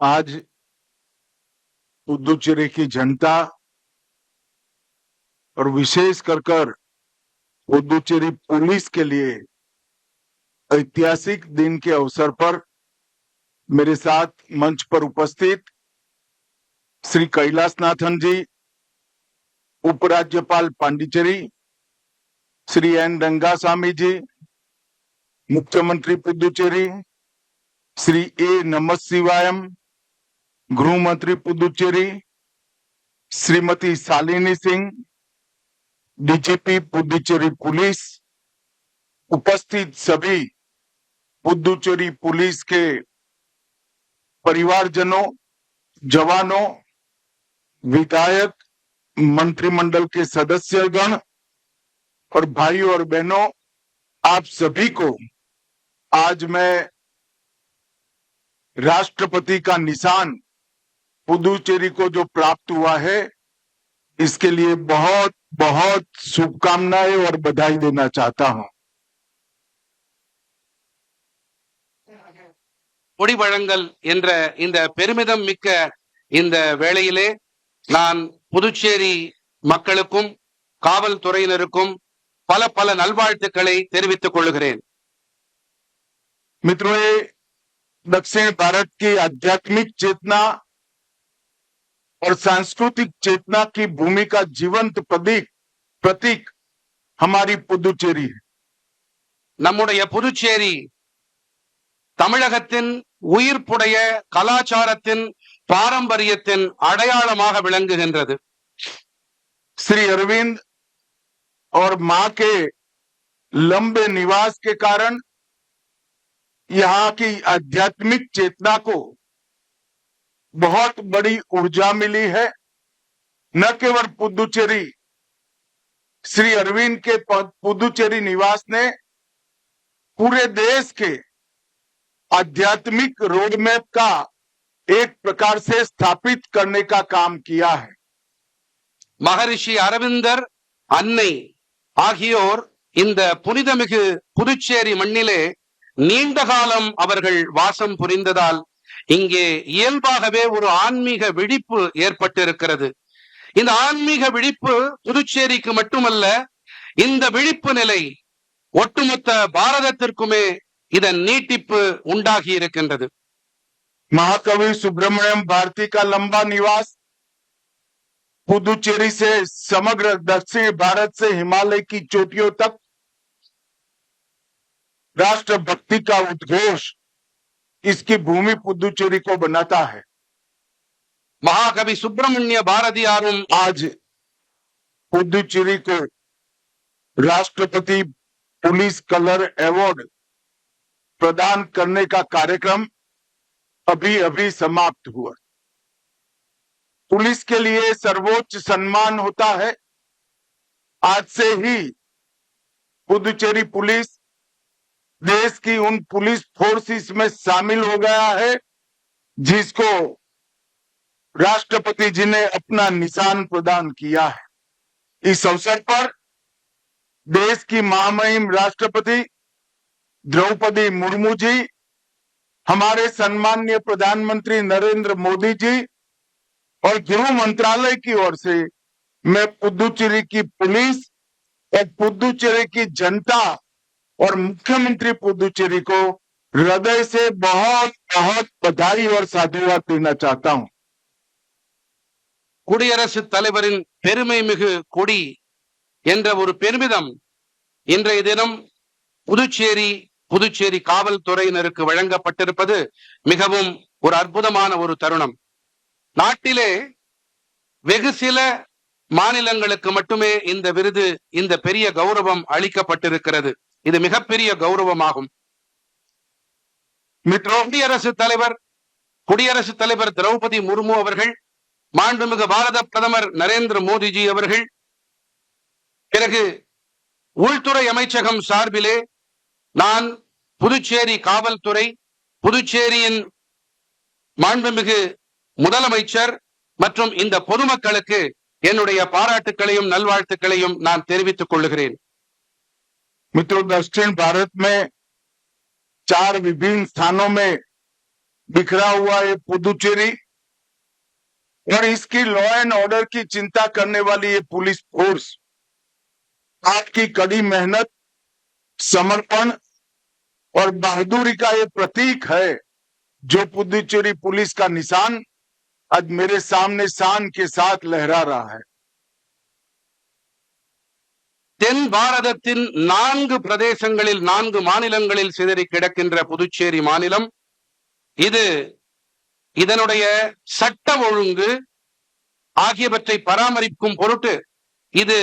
आज पुदुचेरी की जनता और विशेष कर पुदुचेरी पुलिस के लिए ऐतिहासिक दिन के अवसर पर मेरे साथ मंच पर उपस्थित श्री कैलाशनाथन जी, उपराज्यपाल पांडिचेरी, श्री एन रंगासामी जी, मुख्यमंत्री पुदुचेरी, श्री ए नमस्शिवायम, गृह मंत्री पुदुचेरी, श्रीमती शालिनी सिंह, डीजीपी पुदुचेरी पुलिस, उपस्थित सभी पुदुचेरी पुलिस के परिवारजनों, जवानों, विधायक, मंत्रिमंडल के सदस्यगण और भाइयों और बहनों, आप सभी को आज मैं राष्ट्रपति का निशान पुदुचेरी को जो प्राप्त हुआ है, इसके लिए बहुत बहुत शुभकामनाएं और बधाई देना चाहता हूं। கொடி வழங்கல் என்ற இந்த பெருமிதம் மிக்க இந்த வேளையிலே நான் புதுச்சேரி மக்களுக்கும் காவல்துறையினருக்கும் பல பல நல்வாழ்த்துக்களை தெரிவித்துக் கொள்கிறேன். मित्रों, दक्षिण भारत की आध्यात्मिक चेतना और सांस्कृतिक चेतना की भूमि का जीवंत प्रतीक हमारी पुदुचेरी है. நம்முடைய புதுச்சேரி தமிழகத்தின் உயிர்ப்புடைய கலாச்சாரத்தின் பாரம்பரியத்தின் அடையாளமாக விளங்குகின்றது. श्री अरविंद और मां के लंबे निवास के कारण यहाँ की आध्यात्मिक चेतना को बहुत बड़ी ऊर्जा मिली है. न केवल पुदुचेरी, श्री अरविंद के पुदुचेरी निवास ने पूरे देश के आध्यात्मिक रोडमैप का एक प्रकार से स्थापित करने का काम किया है. மகரிஷி அரவிந்தர், அன்னை ஆகியோர் இந்த புனிதமிகு புதுச்சேரி மண்ணிலே நீண்ட காலம் அவர்கள் வாசம் புரிந்ததால் இங்கே இயல்பாகவே ஒரு ஆன்மீக விழிப்பு ஏற்பட்டிருக்கிறது. இந்த ஆன்மீக விழிப்பு புதுச்சேரிக்கு மட்டுமல்ல, இந்த விழிப்பு நிலை ஒட்டுமொத்த பாரதத்திற்குமே இதன் நீட்டிப்பு உண்டாகி இருக்கின்றது. महाकवि सुब्रमण्यम भारती का लंबा निवास पुदुचेरी से समग्र दक्षिण भारत से हिमालय की चोटियों तक राष्ट्रभक्ति का उद्घोष इसकी भूमि पुदुचेरी को बनाता है. महाकवि सुब्रमण्य பாரதியாரும் आज पुदुचेरी को राष्ट्रपति पुलिस कलर अवार्ड प्रदान करने का कार्यक्रम अभी अभी समाप्त हुआ. पुलिस के लिए सर्वोच्च सम्मान होता है. आज से ही पुदुचेरी पुलिस देश की उन पुलिस फोर्सेस में शामिल हो गया है जिसको राष्ट्रपति जी ने अपना निशान प्रदान किया है. इस अवसर पर देश की महामहिम राष्ट्रपति द्रौपदी मुर्मू जी, हमारे सम्माननीय प्रधानमंत्री नरेंद्र मोदी जी और गृह मंत्रालय की ओर से मैं पुदुचेरी की पुलिस और पुदुचेरी की जनता और मुख्यमंत्री पुदुचेरी को हृदय से बहुत बहुत बधाई और साधुवाद देना चाहता हूं. குடியரசுத் தலைவரின் பெருமை மிகு கொடி என்ற ஒரு பெருமிதம் இன்றைய தினம் புதுச்சேரி காவல்துறையினருக்கு வழங்கப்பட்டிருப்பது மிகவும் ஒரு அற்புதமான ஒரு தருணம். நாட்டிலே வெகு சில மாநிலங்களுக்கு மட்டுமே இந்த விருது, இந்த பெரிய கௌரவம் அளிக்கப்பட்டிருக்கிறது. இது மிகப்பெரிய கௌரவமாகும். குடியரசுத் தலைவர் திரௌபதி முர்மு அவர்கள், மாண்புமிகு பாரத பிரதமர் நரேந்திர மோடிஜி அவர்கள், பிறகு உள்துறை அமைச்சகம் சார்பிலே நான் புதுச்சேரி காவல்துறை, புதுச்சேரியின் மாண்புமிகு முதலமைச்சர் மற்றும் இந்த பொதுமக்களுக்கு என்னுடைய பாராட்டுக்களையும் நல்வாழ்த்துக்களையும் நான் தெரிவித்துக் கொள்கிறேன். मित्रों, दक्षिण भारत में 4 विभिन्न स्थानों में बिखरा हुआ ये पुदुचेरी और इसकी लॉ एंड ऑर्डर की चिंता करने वाली ये पुलिस फोर्स आपकी कड़ी मेहनत, समर्पण और बहादुरी का ये प्रतीक है जो पुदुचेरी पुलिस का निशान आज मेरे सामने शान के साथ लहरा रहा है. தென் பாரதத்தின் 4 பிரதேசங்களில் 4 மாநிலங்களில் சிதறி கிடக்கின்ற புதுச்சேரி மாநிலம் இது இதனுடைய சட்டம் ஒழுங்கு ஆகியவற்றை பராமரிக்கும் பொருட்டு இது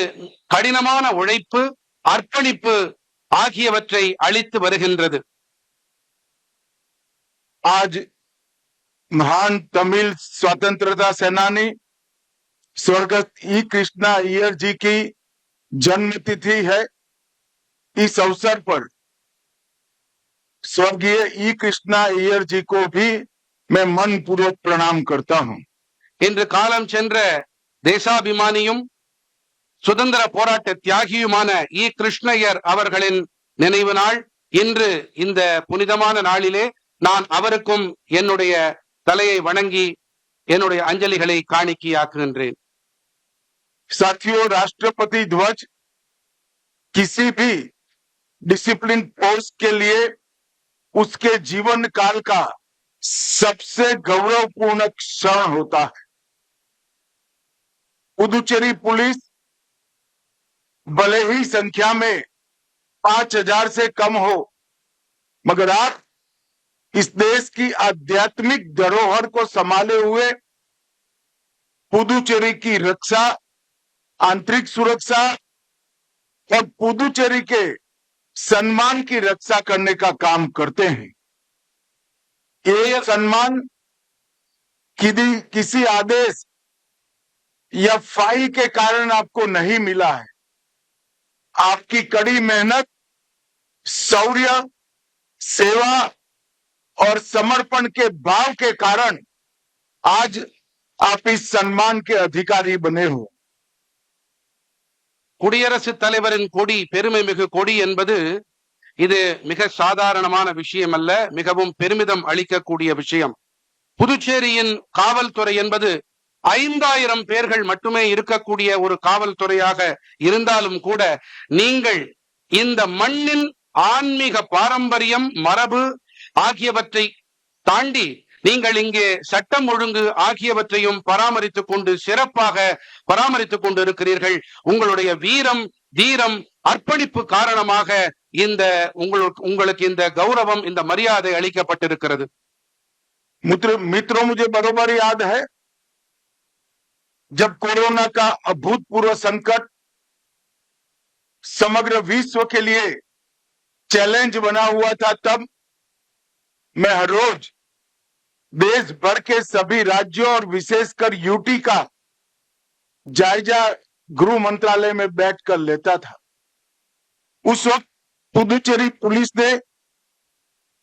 கடினமான உழைப்பு, அர்ப்பணிப்பு ஆகியவற்றை அளித்து வருகின்றது. आज महान तमिल स्वतंत्रता सेनानी स्वर्गस्थ ई कृष्णा अय्यर जी की जन्म तिथि है. इस अवसर पर स्वर्गीय ई कृष्णा अय्यर जी को भी मैं मन पूर्वक प्रणाम करता हूं. இன்று காலம் சென்ற தேசாபிமானியும் சுதந்திர போராட்ட தியாகியுமான இ கிருஷ்ணய்யர் அவர்களின் நினைவு நாள். இன்று இந்த புனிதமான நாளிலே நான் அவருக்கும் என்னுடைய தலையை வணங்கி என்னுடைய அஞ்சலிகளை காணிக்கையாக்குகின்றேன். साथियों, राष्ट्रपति ध्वज किसी भी डिसिप्लिन फोर्स के लिए उसके जीवन काल का सबसे गौरवपूर्ण क्षण होता है. पुदुचेरी पुलिस भले ही संख्या में 5000 से कम हो, मगर आप इस देश की आध्यात्मिक धरोहर को संभाले हुए पुदुचेरी की रक्षा, आंतरिक सुरक्षा और पुदुचेरी के सम्मान की रक्षा करने का काम करते हैं. ये सम्मान किसी आदेश या फाई के कारण आपको नहीं मिला है. आपकी कड़ी मेहनत, शौर्य, सेवा और समर्पण के भाव के कारण आज आप इस सम्मान के अधिकारी बने हो. குடியரசுத் தலைவரின் கொடி, பெருமை மிகு கொடி என்பது இது மிக சாதாரணமான விஷயம் அல்ல, மிகவும் பெருமிதம் அளிக்கக்கூடிய விஷயம். புதுச்சேரியின் காவல்துறை என்பது 5000 பேர்கள் மட்டுமே இருக்கக்கூடிய ஒரு காவல்துறையாக இருந்தாலும் கூட நீங்கள் இந்த மண்ணின் ஆன்மீக பாரம்பரியம், மரபு ஆகியவற்றை தாண்டி நீங்கள் இங்கே சட்டம் ஒழுங்கு ஆகியவற்றையும் பராமரித்துக் கொண்டு சிறப்பாக பராமரித்துக் கொண்டு இருக்கிறீர்கள். உங்களுடைய வீரம், தீரம், அர்ப்பணிப்பு காரணமாக இந்த உங்களுக்கு இந்த கௌரவம், இந்த மரியாதை அளிக்கப்பட்டிருக்கிறது. मित्रों, मुझे बरोबर याद है जब कोरोना का अभूतपूर्व संकट समग्र विश्व के लिए चैलेंज बना हुआ था, तब मैं हर रोज देश भर के सभी राज्यों और विशेषकर यूटी का जायजा गृह मंत्रालय में बैठकर लेता था. उस वक्त पुदुचेरी पुलिस ने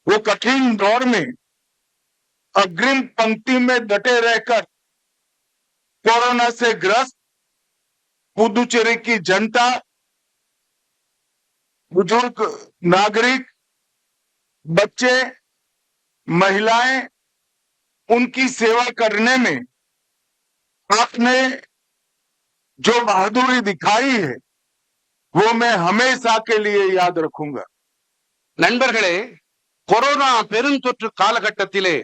वो कठिन दौर में अग्रिम पंक्ति में डटे रहकर कोरोना से ग्रस्त पुदुचेरी की जनता, बुजुर्ग नागरिक, बच्चे, महिलाएं, उनकी सेवा करने में आपने जो बहादुरी दिखाई है वो मैं हमेशा के लिए याद रखूंगा. நண்பர்களே, கொரோனா பெருந்தொற்று காலகட்டத்திலே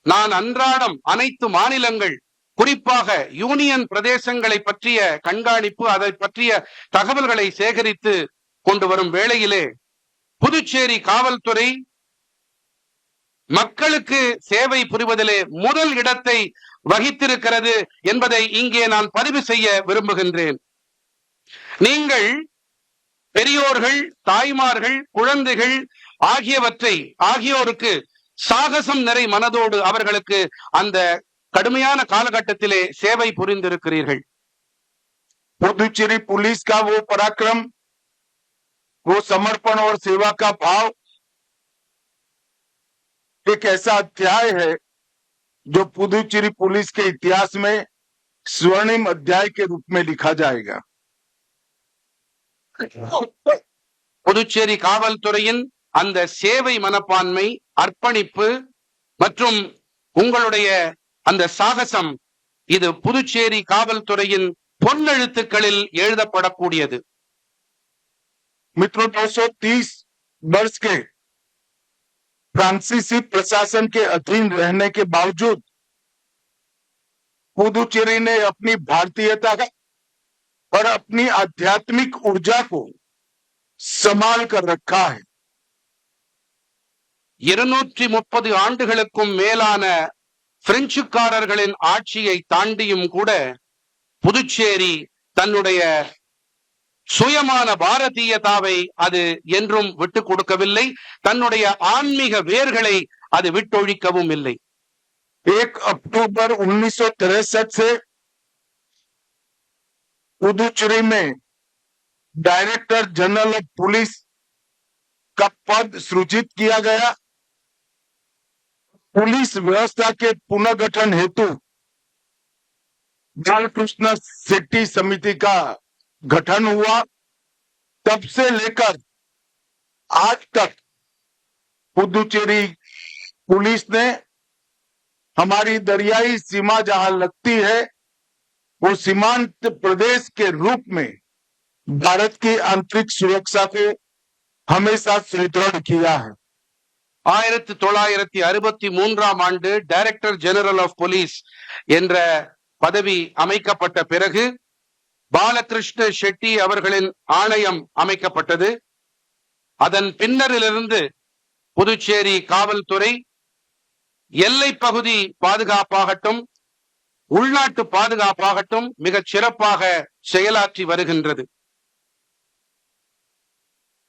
நான் அன்றாடம் அனைத்து மாநிலங்கள், குறிப்பாக யூனியன் பிரதேசங்களை பற்றிய கண்காணிப்பு, அதை பற்றிய தகவல்களை சேகரித்து கொண்டு வரும் வேளையிலே புதுச்சேரி காவல்துறை மக்களுக்கு சேவை புரிவதிலே முதல் இடத்தை வகித்திருக்கிறது என்பதை இங்கே நான் பதிவு செய்ய விரும்புகின்றேன். நீங்கள் பெரியோர்கள், தாய்மார்கள், குழந்தைகள் ஆகியோருக்கு சாகசம் நிறை மனதோடு அவர்களுக்கு அந்த கடுமையான காலகட்டத்திலே சேவை புரிந்திருக்கிறீர்கள். पुदुचेरी पुलिस का वो पराक्रम, वो समर्पण और सेवा का भाव एक ऐसा अध्याय है जो पुदुचेरी पुलिस के इतिहास में स्वर्णिम अध्याय के रूप में लिखा जाएगा. புதுச்சேரி காவல்துறையின் அந்த சேவை மனப்பான்மை, அர்ப்பணிப்பு மற்றும் உங்களுடைய அந்த சாகசம் இது புதுச்சேரி காவல்துறையின் பொன்னெழுத்துக்களில் எழுதப்படக்கூடியது. मित्रों, 230 वर्ष के फ्रांसीसी प्रशासन के अधीन रहने के बावजूद पुदुचेरी ने अपनी भारतीयता और अपनी आध्यात्मिक ऊर्जा को संभाल कर रखा है. 230 ஆண்டுகளுக்கும் மேலான பிரெஞ்சுக்காரர்களின் ஆட்சியை தாண்டியும் கூட புதுச்சேரி தன்னுடைய சுயமான பாரதியதாவை அது என்றும் விட்டுக் கொடுக்கவில்லை. தன்னுடைய ஆன்மீக வேர்களை அது விட்டொழிக்கவும் இல்லை. 1 अक्टूबर 1963 से पुदुचेरी में डायरेक्टर जनरल ऑफ पुलिस का पद सृजित किया गया. पुलिस व्यवस्था के पुनर्गठन हेतु बालकृष्ण शेट्टी समिति का गठन हुआ. तब से लेकर आज तक पुदुचेरी पुलिस ने हमारी दरियाई सीमा जहां लगती है वो सीमांत प्रदेश के रूप में भारत की आंतरिक सुरक्षा को हमेशा सुदृढ़ किया है. 1963 ஆண்டு டைரக்டர் ஜெனரல் ஆஃப் போலீஸ் என்ற பதவி அமைக்கப்பட்ட பிறகு பாலகிருஷ்ண ஷெட்டி அவர்களின் ஆணையம் அமைக்கப்பட்டது. அதன் பின்னரிலிருந்து புதுச்சேரி காவல்துறை எல்லை பகுதி பாதுகாப்பாகட்டும் உள்நாட்டு பாதுகாப்பாகட்டும் மிகச் சிறப்பாக செயலாற்றி வருகின்றது.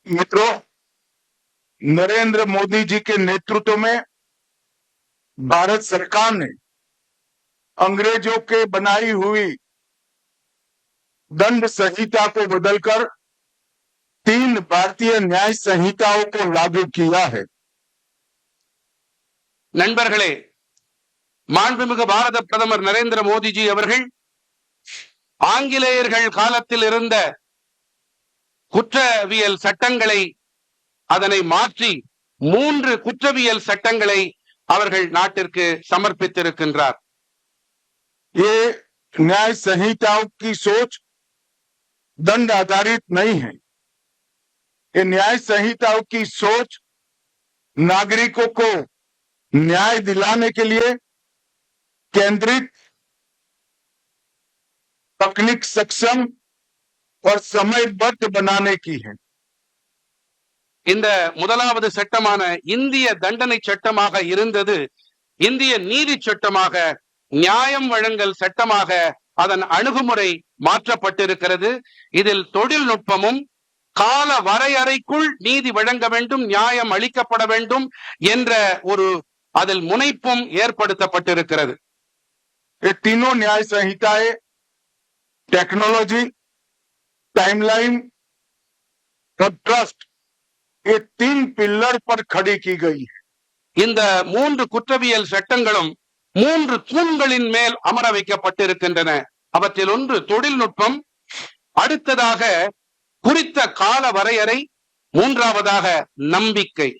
मित्रों, नरेंद्र मोदी जी के नेतृत्व में भारत सरकार ने अंग्रेजों के बनाई हुई दंड संहिता को बदलकर 3 भारतीय न्याय संहिताओं को लागू किया है. நண்பர்களே, மாண்புமிகு பாரத பிரதமர் நரேந்திர மோடிஜி அவர்கள் ஆங்கிலேயர்கள் காலத்தில் இருந்த குற்றவியல் சட்டங்களை அதனை மாற்றி 3 குற்றவியல் சட்டங்களை அவர்கள் நாட்டிற்கு சமர்ப்பித்திருக்கின்றார். ये न्याय संहिताओं की सोच दंड आधारित नहीं है. ये न्याय संहिताओं की सोच नागरिकों को न्याय दिलाने के लिए केंद्रित, तकनीक सक्षम और समयबद्ध बनाने की है. இந்த முதலாவது சட்டமான இந்திய தண்டனை சட்டமாக இருந்தது இந்திய நீதி சட்டமாக, நியாயம் வழங்கல் சட்டமாக அதன் அணுகுமுறை மாற்றப்பட்டிருக்கிறது. இதில் தொழில்நுட்பமும் கால வரையறைக்குள் நீதி வழங்க வேண்டும், நியாயம் அளிக்கப்பட வேண்டும் என்ற ஒரு அதில் முனைப்பும் ஏற்படுத்தப்பட்டிருக்கிறது. ये तीनों न्याय संहिताएं टेक्नोलॉजी, टाइमलाइन और ट्रस्ट, ये 3 पिलर पर खड़ी की गई है. இந்த 3 குற்றவியல் சட்டங்களும் 3 தூண்களின் மேல் அமர வைக்கப்பட்டிருக்கின்றன. அவற்றில் ஒன்று தொழில்நுட்பம், அடுத்ததாக குறித்த கால வரையறை, மூன்றாவதாக நம்பிக்கை.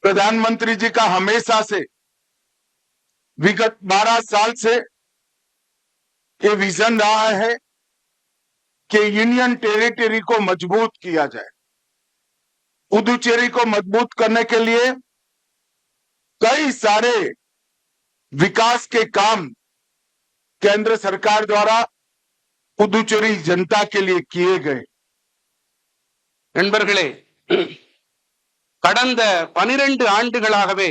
प्रधानमंत्री जी का हमेशा से विगत 12 साल से ये विजन रहा है कि यूनियन टेरिटरी को मजबूत किया जाए. पुदुचेरी को मजबूत करने के लिए कई सारे विकास के काम केंद्र सरकार द्वारा पुदुचेरी जनता के लिए किए गए. நண்பர்களே, கடந்த 12 ஆண்டுகளாகவே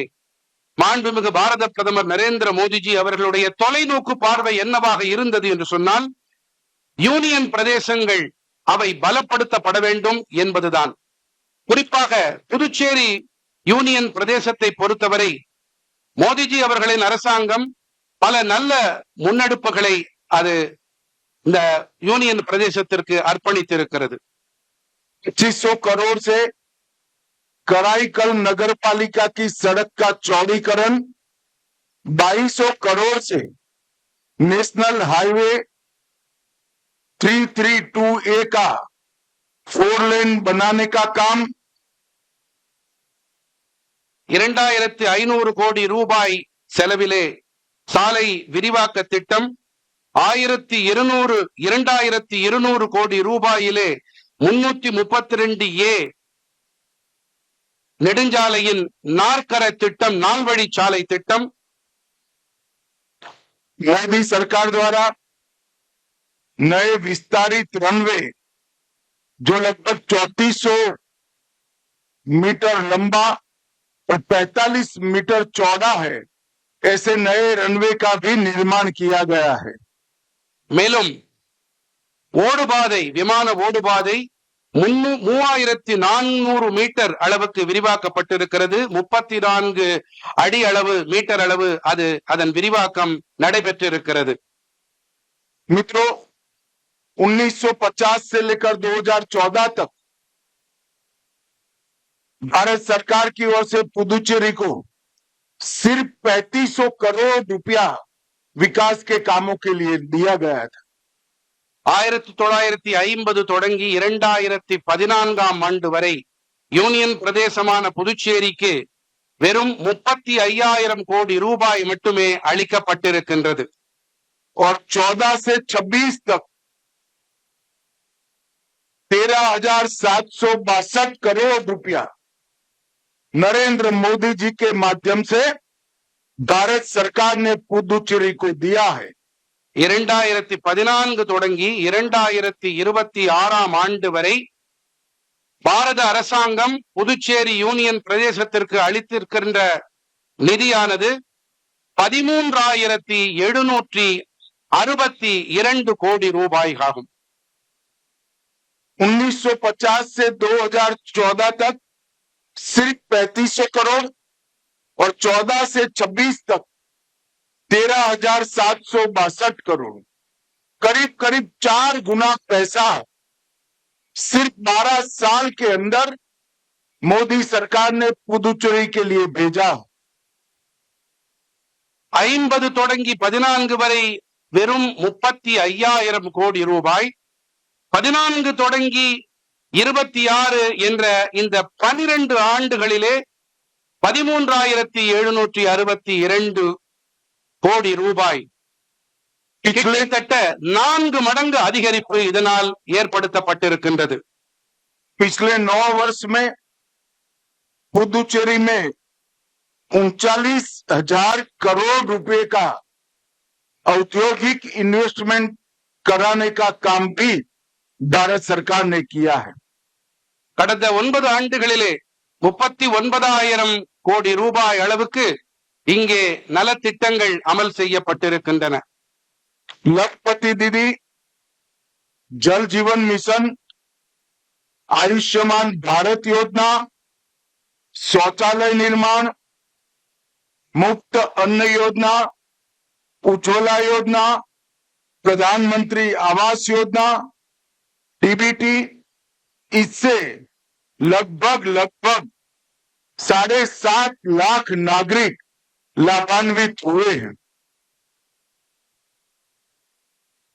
மாண்புமிகு பாரத பிரதமர் நரேந்திர மோடிஜி அவர்களுடைய தொலைநோக்கு பார்வை என்னவாக இருந்தது என்று சொன்னால், யூனியன் பிரதேசங்கள் அவை பலப்படுத்தப்பட வேண்டும் என்பதுதான். குறிப்பாக புதுச்சேரி யூனியன் பிரதேசத்தை பொறுத்தவரை மோடிஜி அவர்களின் அரசாங்கம் பல நல்ல முன்னெடுப்புகளை அது இந்த யூனியன் பிரதேசத்திற்கு அர்ப்பணித்திருக்கிறது. 2500 करोड़ से कराईकल नगर पालिका की सड़क का चौड़ीकरण, 2200 करोड़ से नेशनल हाईवे 332A का 4 लेन बनाने का काम, 2500 கோடி ரூபாய் செலவிலே சாலை விரிவாக்க திட்டம், 2200 கோடி ரூபாயிலே 332A நெடுஞ்சாலையின் நாற்கர திட்டம், நால்வழிச்சாலை திட்டம், मोदी सरकार द्वारा नए विस्तारित रनवे जो लगभग 3400 मीटर लंबा और 45 मीटर चौड़ा है, ऐसे नए रनवे का भी निर्माण किया गया है। மேலும் ஓடுபாதை, விமான ஓடுபாதை 3400 மீட்டர் அளவுக்கு விரிவாக்கப்பட்டிருக்கிறது. 34 அடி அளவு, மீட்டர் அளவு அதன் விரிவாக்கம் நடைபெற்றிருக்கிறது. मित्रों, 1950 से लेकर 2014 तक भारत सरकार की ओर से पुदुचेरी को सिर्फ 3500 करोड़ रुपया विकास के कामों के लिए दिया गया था। 1950 தொடங்கி 2014ஆம் ஆண்டு வரை யூனியன் பிரதேசமான புதுச்சேரிக்கு வெறும் 35,000 கோடி ரூபாய் மட்டுமே அளிக்கப்பட்டிருக்கின்றது. और 14 से 26 तक 13,762 करोड़ रुपया नरेंद्र मोदी जी के माध्यम से भारत सरकार ने पुदुचेरी को दिया है। 2014 தொடங்கி 2026ஆம் ஆண்டு வரை பாரத அரசாங்கம் புதுச்சேரி யூனியன் பிரதேசத்திற்கு அளித்திருக்கின்ற நிதியானது 13,762 கோடி ரூபாய் ஆகும். 1950 से 2014 तक सिर्फ 3500 करोड़ और 14 से 26 तक 13,762 करोड़, करीब करीब 4 गुना पैसा सिर्फ 12 साल के अंदर मोदी सरकार ने पुदुचेरी के लिए भेजा। 50 தொடங்கி 14 வரை வெறும் 35,000 கோடி ரூபாய், 14 தொடங்கி 26 என்ற இந்த 12 ஆண்டுகளிலே 13,762 கோடி ரூபாய், கிட்டத்தட்ட 4 மடங்கு அதிகரிப்பு இதனால் ஏற்படுத்தப்பட்டிருக்கின்றது. पिछले 9 वर्ष में पुदुचेरी में 39,000 करोड़ रुपए का औद्योगिक इन्वेस्टमेंट कराने का काम भी भारत सरकार ने किया है। கடந்த 9 ஆண்டுகளிலே 39,000 கோடி ரூபாய் அளவுக்கு இங்கே நலத்திட்டங்கள் அமல் செய்யப்பட்டிருக்கின்றன. लखपति दीदी, जल जीवन मिशन, आयुष्मान भारत योजना, शौचालय निर्माण, मुफ्त अन्न योजना, उज्ज्वला योजना, प्रधानमंत्री आवास योजना, डीबीटी, इससे लगभग 7.5 लाख नागरिक लाभान्वित हुए हैं।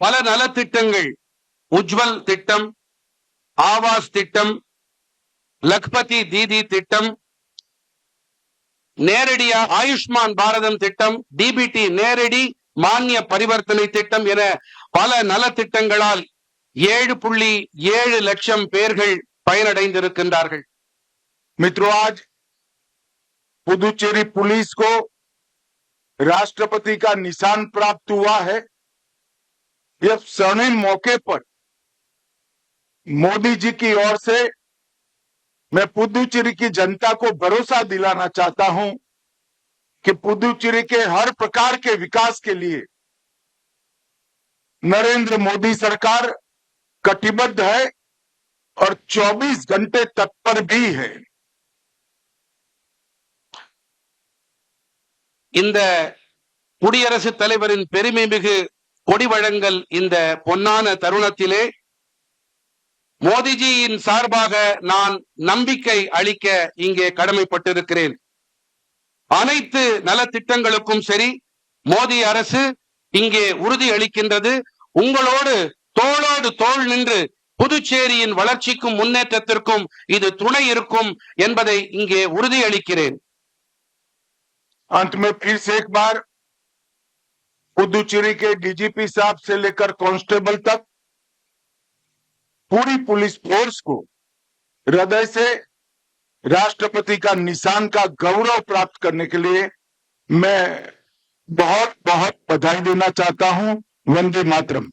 பல நலத்திட்டங்கள், உஜ்வல் திட்டம், ஆவாஸ் திட்டம், லக்பதி தீதி திட்டம், நேரடியா ஆயுஷ்மான் பாரதம் திட்டம், டிபிடி நேரடி மானிய பரிவர்த்தனை திட்டம் என பல நலத்திட்டங்களால் 7.7 லட்சம் பேர்கள் பயனடைந்திருக்கின்றார்கள். मित्रों, आज पुदुचेरी पुलिस को राष्ट्रपति का निशान प्राप्त हुआ है। यह स्वर्णिम मौके पर मोदी जी की ओर से मैं पुदुचेरी की जनता को भरोसा दिलाना चाहता हूं कि पुदुचेरी के हर प्रकार के विकास के लिए नरेंद्र मोदी सरकार कटिबद्ध है और 24 घंटे तत्पर भी है। இந்த குடியரசுத் தலைவரின் பெருமை மிகு கொடி வழங்கல் இந்த பொன்னான தருணத்திலே மோடிஜியின் சார்பாக நான் நம்பிக்கை அளிக்க இங்கே கடமைப்பட்டிருக்கிறேன். அனைத்து நலத்திட்டங்களுக்கும் சரி, மோடி அரசு இங்கே உறுதி அளிக்கின்றது. உங்களோடு தோளோடு தோள் நின்று புதுச்சேரியின் வளர்ச்சிக்கும் முன்னேற்றத்திற்கும் இது துணை இருக்கும் என்பதை இங்கே உறுதி அளிக்கிறேன். अंत में फिर से एक बार पुदुचेरी के डीजीपी साहब से लेकर कांस्टेबल तक पूरी पुलिस फोर्स को हृदय से राष्ट्रपति का निशान का गौरव प्राप्त करने के लिए मैं बहुत बहुत बधाई देना चाहता हूं। वंदे मातरम।